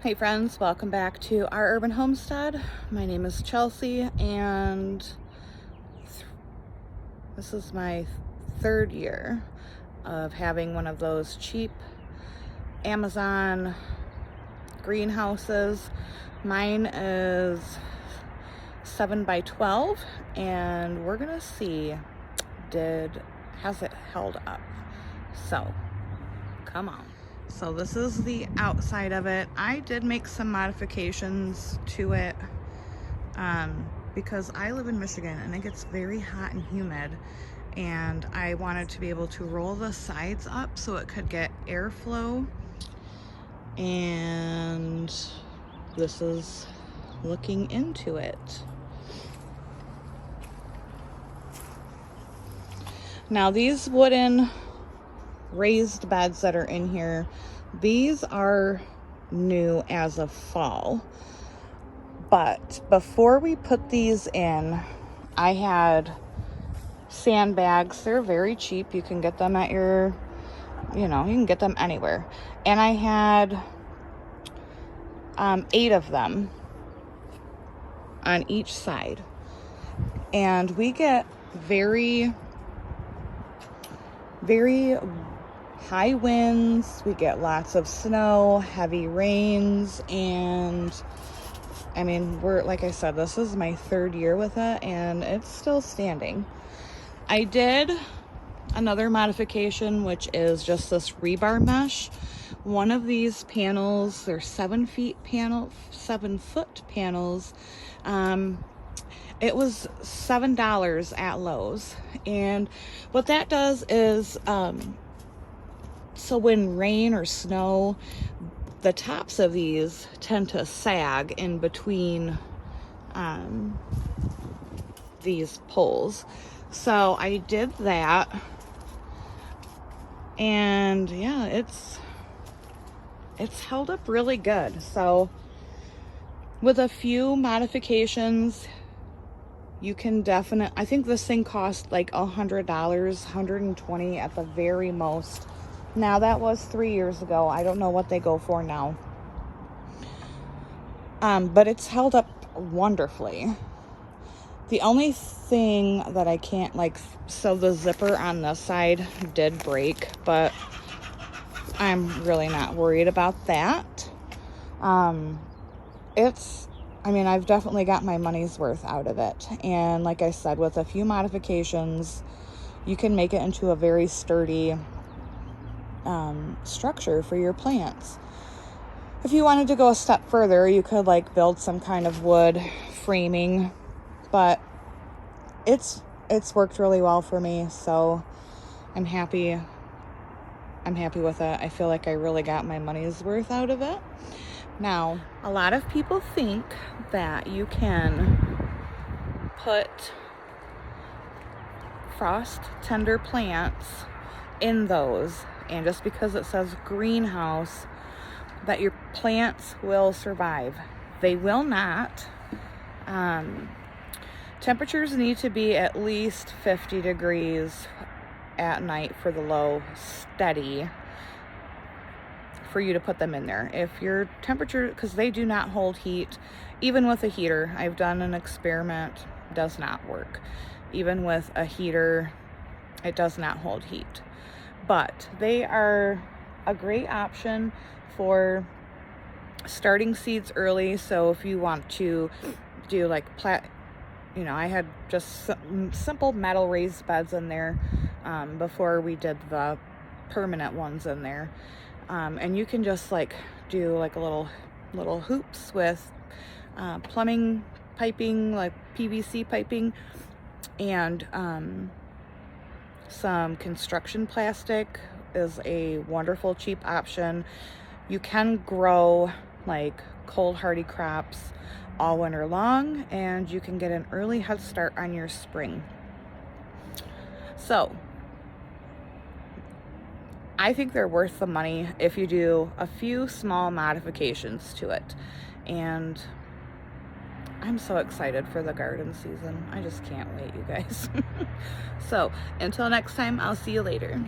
Hey friends, welcome back to our urban homestead. My name is Chelsea and this is my third year of having one of those cheap Amazon greenhouses. Mine is 7 by 12 and we're gonna see has it held up. So come on. So this is the outside of it. I did make some modifications to it because I live in Michigan and it gets very hot and humid, and I wanted to be able to roll the sides up so it could get airflow. And this is looking into it. Now these wooden raised beds that are in here, these are new as of fall, but before we put these in, I had sandbags. They're very cheap. You can get them at your, you can get them anywhere, and I had 8 of them on each side, and we get very high winds, we get lots of snow, heavy rains, and I mean, like I said, this is my third year with it and it's still standing. I did another modification, which is just this rebar mesh. One of these panels, they're 7-foot panels. It was $7 at Lowe's, and what that does is so when rain or snow, the tops of these tend to sag in between these poles. So I did that, and yeah, it's held up really good. So with a few modifications, you can I think this thing cost like $100, $120 at the very most. Now that was 3 years ago. I don't know what they go for now. But it's held up wonderfully. The only thing that I can't so the zipper on this side did break, but I'm really not worried about that. I mean, I've definitely got my money's worth out of it. And like I said, with a few modifications, you can make it into a very sturdy structure for your plants. If you wanted to go a step further, you could build some kind of wood framing, but it's worked really well for me, so I'm happy with it. I feel like I really got my money's worth out of it. Now, a lot of people think that you can put frost tender plants in those, and just because it says greenhouse, that your plants will survive. They will not. Temperatures need to be at least 50 degrees at night for the low steady for you to put them in there. If your temperature, because they do not hold heat, even with a heater. I've done an experiment, does not work. Even with a heater, it does not hold heat. But they are a great option for starting seeds early. So if you want to do I had just simple metal raised beds in there before we did the permanent ones in there. And you can just do a little hoops with plumbing piping, like PVC piping, and some construction plastic is a wonderful cheap option. You can grow cold hardy crops all winter long, and you can get an early head start on your spring. So I think they're worth the money if you do a few small modifications to it. And I'm so excited for the garden season. I just can't wait, you guys. So until next time, I'll see you later.